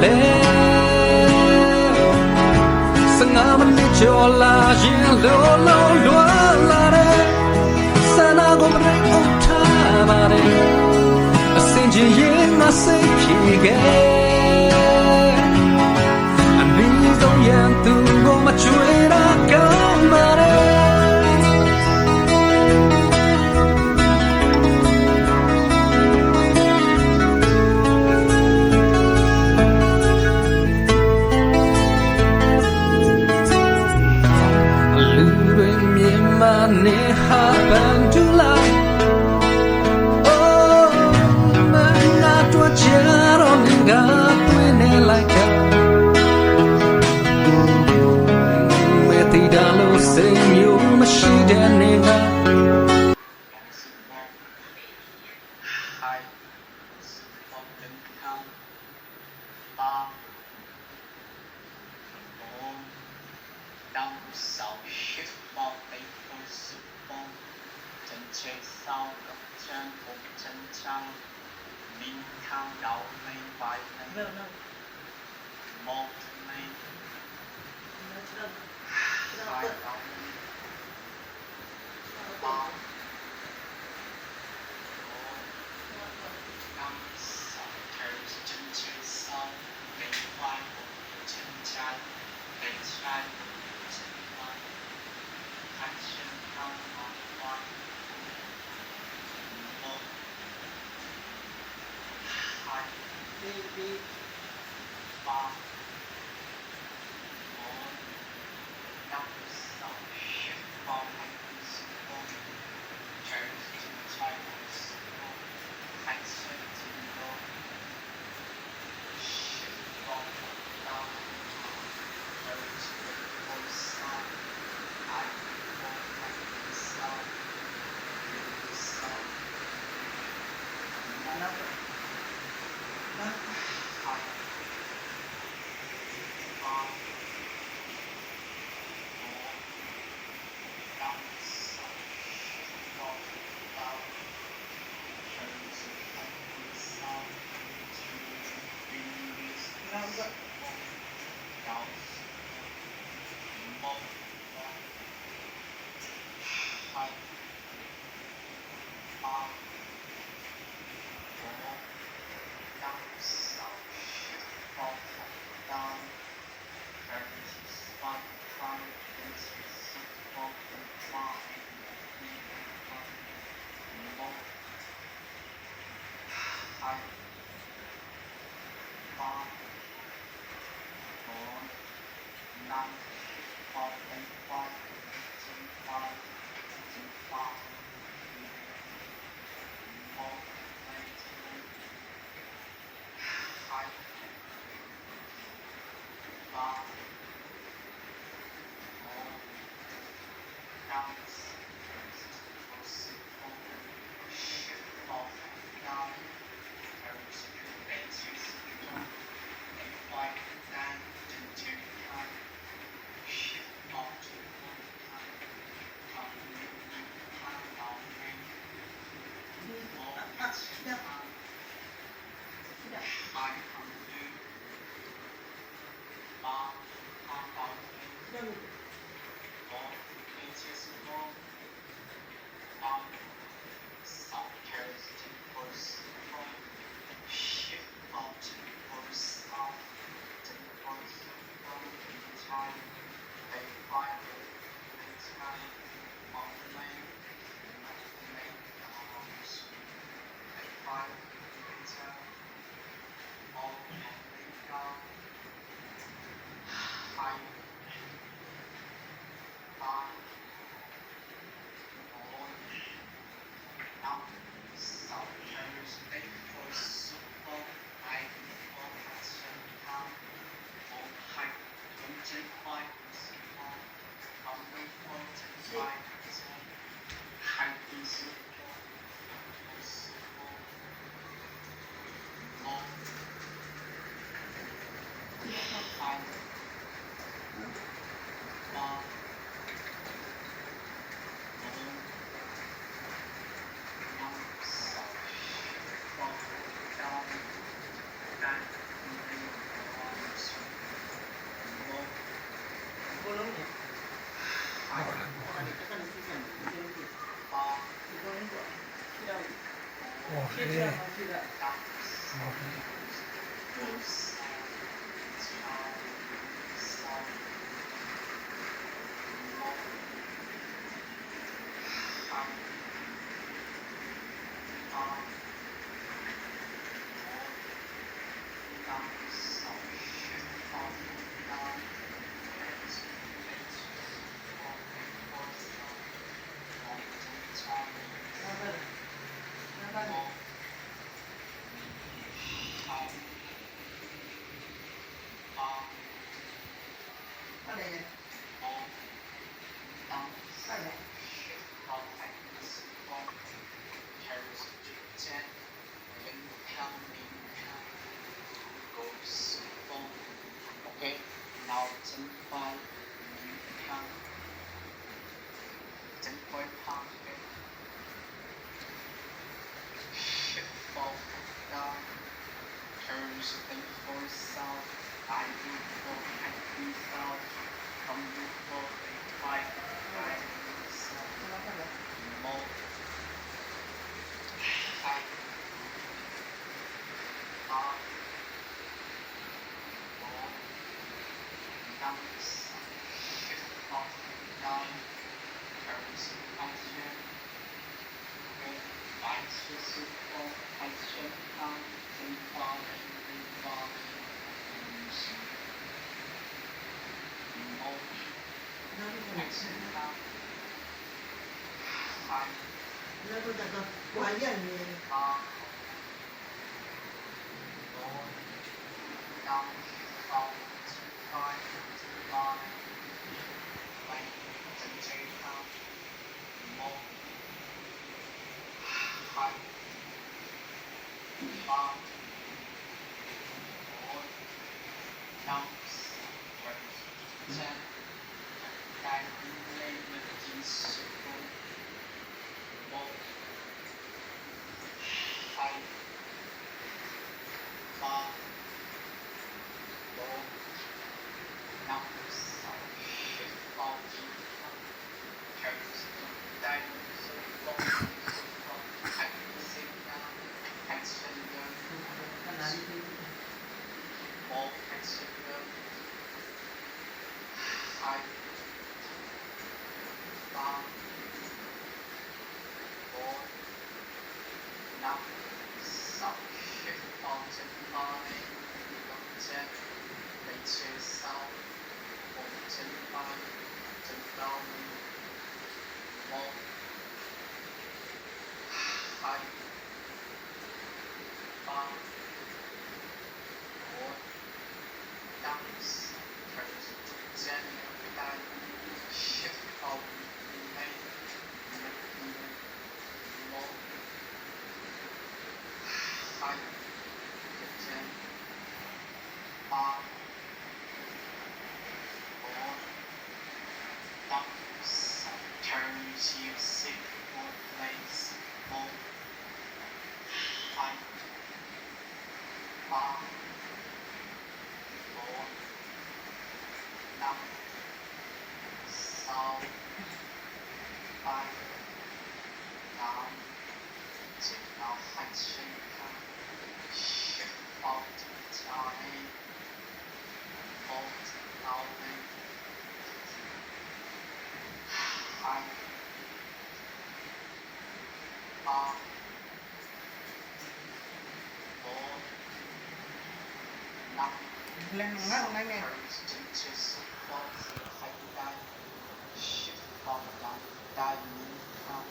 လေစငါမလေးချောလာရင်လောလောလွာလာတယ်စနာကိုမရိတ်အောင်ထားပါတယ်အစင်ကြီးရင်ငါစိတ်ဖြေခဲ့အမီဆုံးရန်သူကိုမချွေတာကောင်းပါတယ်နေဟာပန်တူလာအိုးမငါတို့ချာရောငါတွေ့နေလိုက်တာမေတီဒါလို့စိတ်မျိုးမရှိတဲ့နေငါ吹哨的枪，红尘枪，明堂摇眉摆眉，梦眉，海摇眉，八，刚扫头真吹哨，眉花红尘枪，眉山尘花，看身旁花花。Baby, Bob, Lord, that was so shit from my school. Chose to child's school. I said to go. Shit from the down. Chose to go south. I won't like the south. The south. Another. Okay, now 10.5 count. 10.5 okay. Shift forward down. Turns in for south. I do for and south. Come do for 5 right south. More. 5 up. More. Down. Shift up down. Turns action. Okay. Action for action down. In forward. Action down. 5 แล้วก็จะก็วายอย่างนี้ up. More. Down. Up. 5 5 right. 10 down. More. 5 up. More. Down. 10 đại lên mình chỉ sử dụng một hai ba bốn năm sáu bảy tám đại sử dụng hành sinh hành sinh đơn ขนาดนี้ một hành sinh đơn hai ba bốn năm sáu con chân ba này con chân lấy chân sau một chân ba chân đau một hai ba bốn năm chân tay shift out này một hai chân ba bốn năm turns you sit one place một hai ba bốn năm sáu bảy tám chín nào hành sinh khác shift out time một nào này hai ba bốn năm แรงมากนะเนี่ย turns into support ให้ได้ shift ออกจากได้นี้ครับ